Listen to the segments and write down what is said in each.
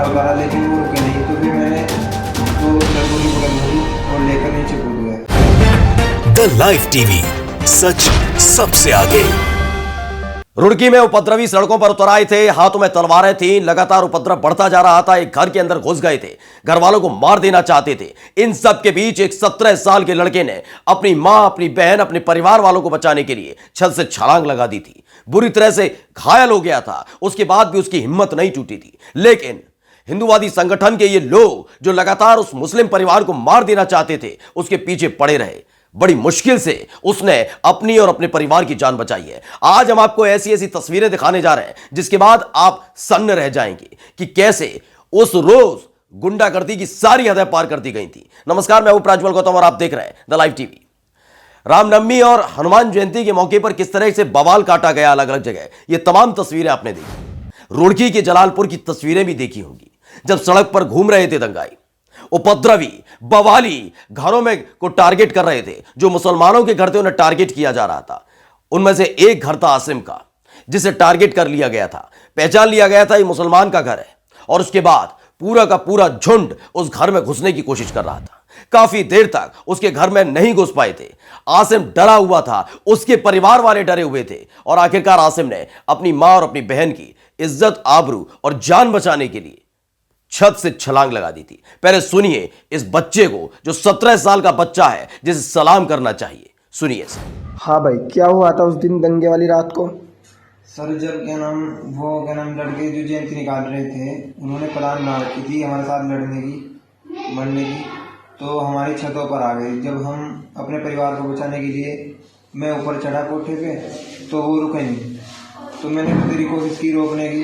उतारा लेकिन वो रुके नहीं, तो फिर मैंने दो लड़कों की पकड़ ली और लेकर नीचे कूद गया। द लाइव टीवी, सच सबसे आगे। रुड़की में उपद्रवी सड़कों पर उतर आए थे, हाथों में तलवारें थीं, लगातार उपद्रव बढ़ता जा रहा था। एक घर के अंदर घुस गए थे, घर वालों को मार देना चाहते थे। इन सब के बीच एक 17 साल के लड़के ने अपनी मां, अपनी बहन, अपने परिवार वालों को बचाने के लिए छत से छलांग लगा दी थी। बुरी तरह से घायल हो गया था, उसके बाद भी उसकी हिम्मत नहीं टूटी थी। लेकिन हिंदूवादी संगठन के ये लोग जो लगातार उस मुस्लिम परिवार को मार देना चाहते थे, उसके पीछे पड़े रहे। बड़ी मुश्किल से उसने अपनी और अपने परिवार की जान बचाई है। आज हम आपको ऐसी ऐसी तस्वीरें दिखाने जा रहे हैं जिसके बाद आप सन्न रह जाएंगे कि कैसे उस रोज गुंडागर्दी की सारी हदें पार कर दी गई थी। नमस्कार, मैं हूं प्रज्वल गौतम और आप देख रहे हैं द लाइव टीवी। रामनवमी और हनुमान जयंती के मौके पर किस तरह से बवाल काटा गया अलग अलग जगह, ये तमाम तस्वीरें आपने देखी। रुड़की के जलालपुर की तस्वीरें भी देखी होंगी, जब सड़क पर घूम रहे थे दंगाई, उपद्रवी, बवाली घरों में को टारगेट कर रहे थे। जो मुसलमानों के घर थे उन्हें टारगेट किया जा रहा था। उनमें से एक घर था आसिम का, जिसे टारगेट कर लिया गया था, पहचान लिया गया था ये मुसलमान का घर है। और उसके बाद पूरा का पूरा झुंड उस घर में घुसने की कोशिश कर रहा था। काफी देर तक उसके घर में नहीं घुस पाए थे। आसिम डरा हुआ था, उसके परिवार वाले डरे हुए थे और आखिरकार आसिम ने अपनी मां और अपनी बहन की इज्जत, आबरू और जान बचाने के लिए छत से छलांग लगा दी थी। पहले सुनिए इस बच्चे को, जो 17 साल का बच्चा है, जिसे सलाम करना चाहिए। सुनिए इसे। हाँ भाई, क्या हुआ था उस दिन दंगे वाली रात को? सर जब लड़के जो जयंती निकाल रहे थे, उन्होंने प्लान बना रखी थी हमारे साथ लड़ने की, मरने की, तो हमारी छतों पर आ गए। जब हम अपने परिवार को बचाने के लिए मैं ऊपर चढ़ा कोठे पे, तो वो रुके नहीं, तो मैंने पूरी कोशिश की रोकने की,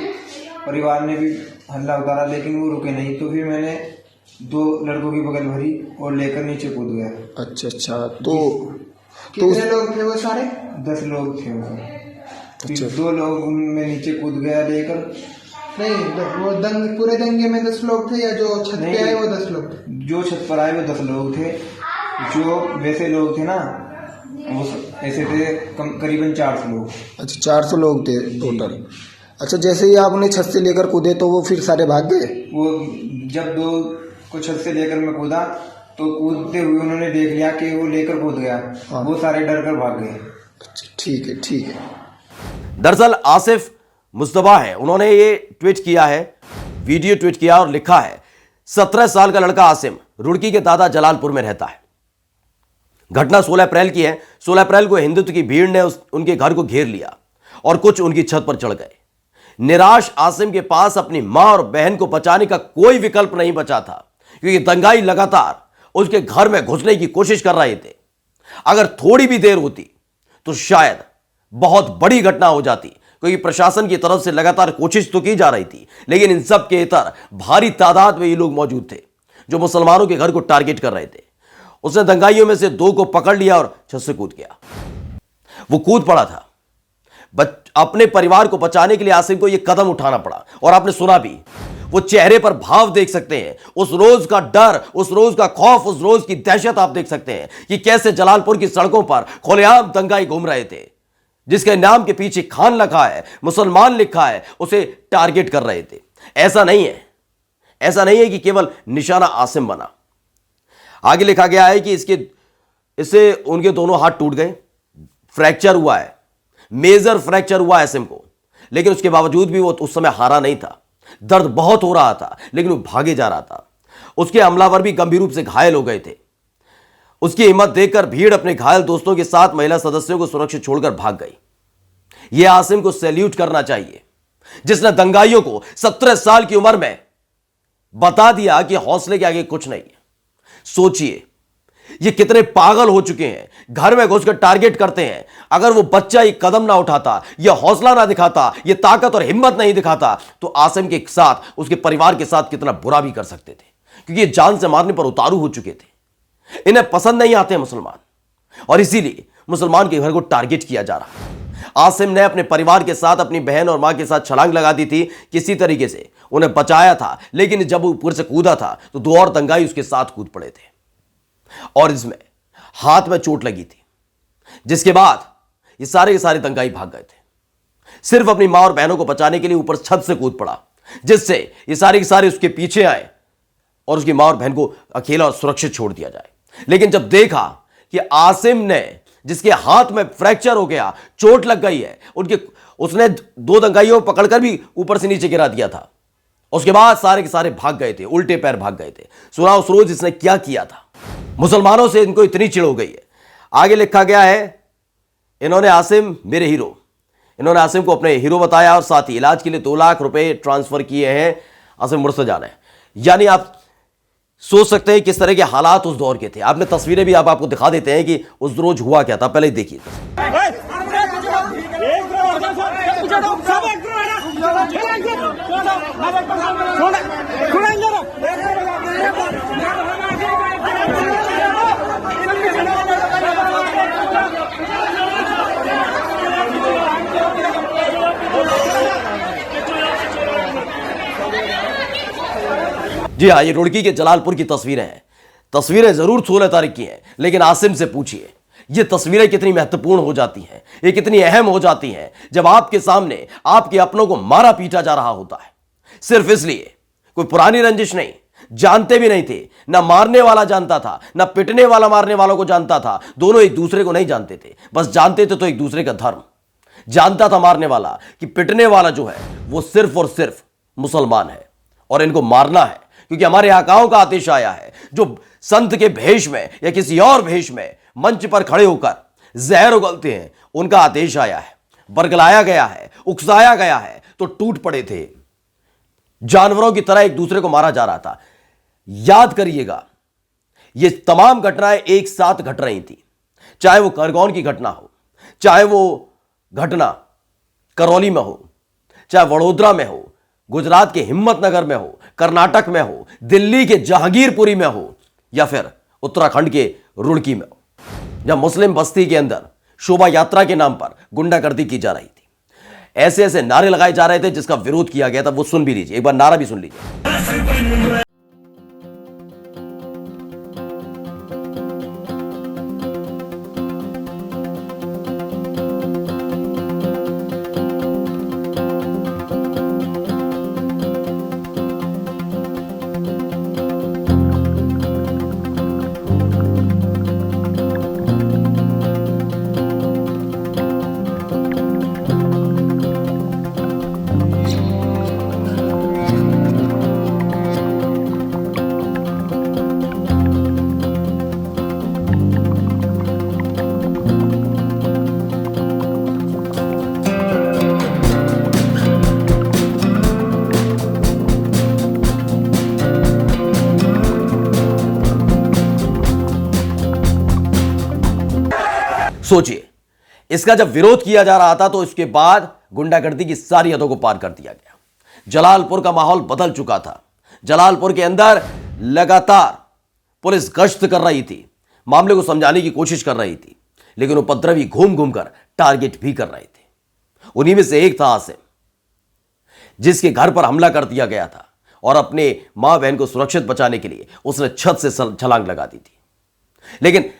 परिवार ने भी हल्ला उतारा लेकिन वो रुके नहीं, तो फिर मैंने दो लड़कों की बगल भरी और लेकर नीचे कूद गया। अच्छा, तो कितने लोग थे वो? सारे 10 लोग थे वो। अच्छा। 2 लोग मैं नीचे कूद गया लेकर। नहीं, वो पूरे दंगे में 10 लोग थे, या जो छत पे आए वो 10 लोग थे? जो छत पर आए वो 10 लोग थे। जो वैसे लोग थे ना, वो ऐसे थे करीबन 400 लोग। अच्छा, 400 लोग थे टोटल। अच्छा, जैसे ही आपने छत से लेकर कूदे तो वो फिर सारे भाग गए? वो जब 2 को छत से लेकर मैं कूदा, तो कूदते हुए उन्होंने देख लिया कि वो लेकर कूद गया। हाँ। वो सारे डर कर भाग गए। अच्छा, ठीक है। दरअसल आसिफ मुस्तफा है, उन्होंने ये ट्वीट किया है, वीडियो ट्वीट किया और लिखा है, 17 साल का लड़का आसिम रुड़की के दादा जलालपुर में रहता है। घटना 16 अप्रैल की है। 16 अप्रैल को हिंदुत्व की भीड़ ने उनके घर को घेर लिया और कुछ उनकी छत पर चढ़ गए। निराश आसिम के पास अपनी मां और बहन को बचाने का कोई विकल्प नहीं बचा था, क्योंकि दंगाई लगातार उसके घर में घुसने की कोशिश कर रहे थे। अगर थोड़ी भी देर होती तो शायद बहुत बड़ी घटना हो जाती, क्योंकि प्रशासन की तरफ से लगातार कोशिश तो की जा रही थी, लेकिन इन सब के इतर भारी तादाद में ये लोग मौजूद थे जो मुसलमानों के घर को टारगेट कर रहे थे। उसने दंगाइयों में से 2 को पकड़ लिया और छत से कूद गया। वो कूद पड़ा था। अपने परिवार को बचाने के लिए आसिम को यह कदम उठाना पड़ा, और आपने सुना भी, वो चेहरे पर भाव देख सकते हैं, उस रोज का डर, उस रोज का खौफ, उस रोज की दहशत आप देख सकते हैं कि कैसे जलालपुर की सड़कों पर खुलेआम दंगाई घूम रहे थे। जिसके नाम के पीछे खान लिखा है, मुसलमान लिखा है, उसे टारगेट कर रहे थे। ऐसा नहीं है कि केवल निशाना आसिम बना। आगे लिखा गया है कि इससे उनके दोनों हाथ टूट गए, फ्रैक्चर हुआ है, मेजर फ्रैक्चर हुआ है आसिम को। लेकिन उसके बावजूद भी वो उस समय हारा नहीं था। दर्द बहुत हो रहा था, लेकिन वो भागे जा रहा था। उसके हमलावर भी गंभीर रूप से घायल हो गए थे। उसकी हिम्मत देखकर भीड़ अपने घायल दोस्तों के साथ महिला सदस्यों को सुरक्षित छोड़कर भाग गई। यह आसिम को सैल्यूट करना चाहिए, जिसने दंगाइयों को 17 साल की उम्र में बता दिया कि हौसले के आगे कुछ नहीं है। सोचिए, ये कितने पागल हो चुके हैं, घर में घुसकर टारगेट करते हैं। अगर वो बच्चा एक कदम ना उठाता, ये हौसला ना दिखाता, ये ताकत और हिम्मत नहीं दिखाता, तो आसिम के साथ, उसके परिवार के साथ कितना बुरा भी कर सकते थे, क्योंकि ये जान से मारने पर उतारू हो चुके थे। इन्हें पसंद नहीं आते मुसलमान, और इसीलिए मुसलमान के घर को टारगेट किया जा रहा है। आसिम ने अपने परिवार के साथ, अपनी बहन और मां के साथ छलांग लगा दी थी, किसी तरीके से उन्हें बचाया था। लेकिन जब वो ऊपर से कूदा था तो 2 और दंगाई उसके साथ कूद पड़े थे, और इसमें हाथ में चोट लगी थी, जिसके बाद ये सारे के सारे दंगाई भाग गए थे। सिर्फ अपनी मां और बहनों को बचाने के लिए ऊपर छत से कूद पड़ा। जिससे ये सारे के सारे उसके पीछे आए और उसकी मां और बहन को अकेला और सुरक्षित छोड़ दिया जाए। लेकिन जब देखा कि आसिम ने, जिसके हाथ में फ्रैक्चर हो गया, चोट लग गई है, उसने 2 दंगाइयों को पकड़कर भी ऊपर से नीचे गिरा दिया था। उसके बाद सारे के सारे भाग गए थे, उल्टे पैर भाग गए थे। सुनाओ उस रोज इसने क्या किया था। मुसलमानों से इनको इतनी चिढ़ हो गई है। आगे लिखा गया है, इन्होंने आसिम मेरे हीरो, इन्होंने आसिम को अपने हीरो बताया और साथ ही इलाज के लिए 2 लाख रुपए ट्रांसफर किए हैं। आसिम मुर्तजा जाने, यानी आप सोच सकते हैं किस तरह के हालात उस दौर के थे। आपने तस्वीरें भी आपको दिखा देते हैं कि उस रोज हुआ क्या था। पहले ही देखिए। जी हाँ, ये रुड़की के जलालपुर की तस्वीरें हैं। तस्वीरें जरूर 16 तारीख की हैं, लेकिन आसिम से पूछिए ये तस्वीरें कितनी महत्वपूर्ण हो जाती हैं, ये कितनी अहम हो जाती हैं जब आपके सामने आपके अपनों को मारा पीटा जा रहा होता है, सिर्फ इसलिए कोई पुरानी रंजिश नहीं, जानते भी नहीं थे, ना मारने वाला जानता था, ना पिटने वाला मारने वालों को जानता था। दोनों एक दूसरे को नहीं जानते थे, बस जानते थे तो एक दूसरे का धर्म। जानता था मारने वाला कि पिटने वाला जो है वो सिर्फ और सिर्फ मुसलमान है और इनको मारना है, क्योंकि हमारे आकाओं का आदेश आया है। जो संत के भेष में या किसी और भेष में मंच पर खड़े होकर जहर उगलते हैं, उनका आदेश आया है, बरगलाया गया है, उकसाया गया है तो टूट पड़े थे। जानवरों की तरह एक दूसरे को मारा जा रहा था। याद करिएगा, ये तमाम घटनाएं एक साथ घट रही थी, चाहे वो खरगोन की घटना हो, चाहे वो घटना करौली में हो, चाहे वडोदरा में हो, गुजरात के हिम्मतनगर में हो, कर्नाटक में हो, दिल्ली के जहांगीरपुरी में हो, या फिर उत्तराखंड के रुड़की में हो, जब मुस्लिम बस्ती के अंदर शोभा यात्रा के नाम पर गुंडागर्दी की जा रही थी। ऐसे ऐसे नारे लगाए जा रहे थे जिसका विरोध किया गया था। वो सुन भी लीजिए, एक बार नारा भी सुन लीजिए। सोचिए, इसका जब विरोध किया जा रहा था तो इसके बाद गुंडागर्दी की सारी हदों को पार कर दिया गया। जलालपुर का माहौल बदल चुका था। जलालपुर के अंदर लगातार पुलिस गश्त कर रही थी, मामले को समझाने की कोशिश कर रही थी, लेकिन उपद्रवी घूम घूम कर टारगेट भी कर रहे थे। उन्हीं में से एक था आसिम, जिसके घर पर हमला कर दिया गया था और अपने मां बहन को सुरक्षित बचाने के लिए उसने छत से छलांग लगा दी थी। लेकिन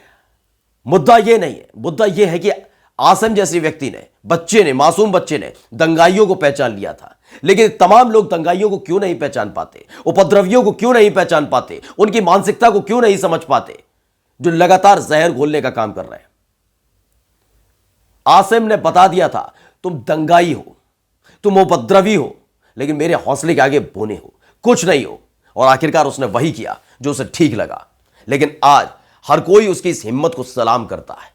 मुद्दा यह नहीं है, मुद्दा यह है कि आसिम जैसे व्यक्ति ने, बच्चे ने, मासूम बच्चे ने दंगाइयों को पहचान लिया था। लेकिन तमाम लोग दंगाइयों को क्यों नहीं पहचान पाते, उपद्रवियों को क्यों नहीं पहचान पाते, उनकी मानसिकता को क्यों नहीं समझ पाते, जो लगातार जहर घोलने का काम कर रहे हैं। आसिम ने बता दिया था, तुम दंगाई हो, तुम उपद्रवी हो, लेकिन मेरे हौसले के आगे बोने हो, कुछ नहीं हो। और आखिरकार उसने वही किया जो उसे ठीक लगा। लेकिन आज हर कोई उसकी इस हिम्मत को सलाम करता है,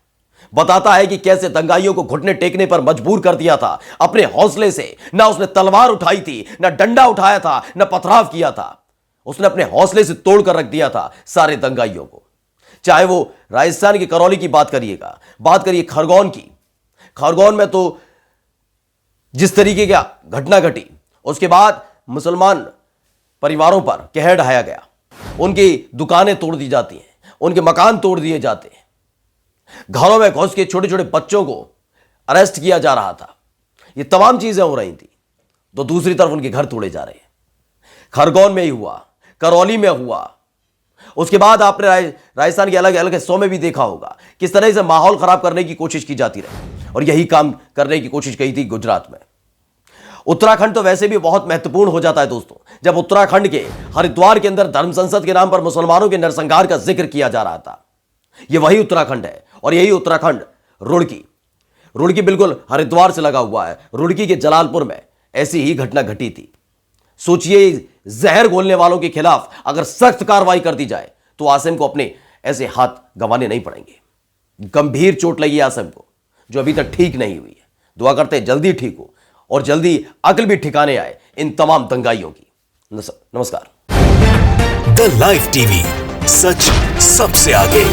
बताता है कि कैसे दंगाइयों को घुटने टेकने पर मजबूर कर दिया था अपने हौसले से। ना उसने तलवार उठाई थी, ना डंडा उठाया था, ना पथराव किया था। उसने अपने हौसले से तोड़कर रख दिया था सारे दंगाइयों को। चाहे वो राजस्थान की करौली की बात करिएगा, बात करिए खरगोन की। खरगोन में तो जिस तरीके का घटना घटी, उसके बाद मुसलमान परिवारों पर कहर ढाया गया, उनकी दुकानें तोड़ दी जाती हैं, उनके मकान तोड़ दिए जाते हैं, घरों में घुस के छोटे छोटे बच्चों को अरेस्ट किया जा रहा था। ये तमाम चीजें हो रही थी, तो दूसरी तरफ उनके घर तोड़े जा रहे हैं। खरगोन में ही हुआ, करौली में हुआ, उसके बाद आपने राजस्थान के अलग अलग हिस्सों में भी देखा होगा किस तरह से माहौल खराब करने की कोशिश की जाती रही। और यही काम करने की कोशिश की थी गुजरात में। उत्तराखंड तो वैसे भी बहुत महत्वपूर्ण हो जाता है दोस्तों, जब उत्तराखंड के हरिद्वार के अंदर धर्म संसद के नाम पर मुसलमानों के नरसंहार का जिक्र किया जा रहा था। यह वही उत्तराखंड है और यही उत्तराखंड रुड़की बिल्कुल हरिद्वार से लगा हुआ है। रुड़की के जलालपुर में ऐसी ही घटना घटी थी। सोचिए, जहर घोलने वालों के खिलाफ अगर सख्त कार्रवाई कर दी जाए तो आसिम को अपने ऐसे हाथ गंवाने नहीं पड़ेंगे। गंभीर चोट लगी आसिम को, जो अभी तक ठीक नहीं हुई है। दुआ करते हैं जल्दी ठीक हो और जल्दी अकल भी ठिकाने आए इन तमाम दंगाइयों की। नमस्कार। द लाइव टीवी, सच सबसे आगे।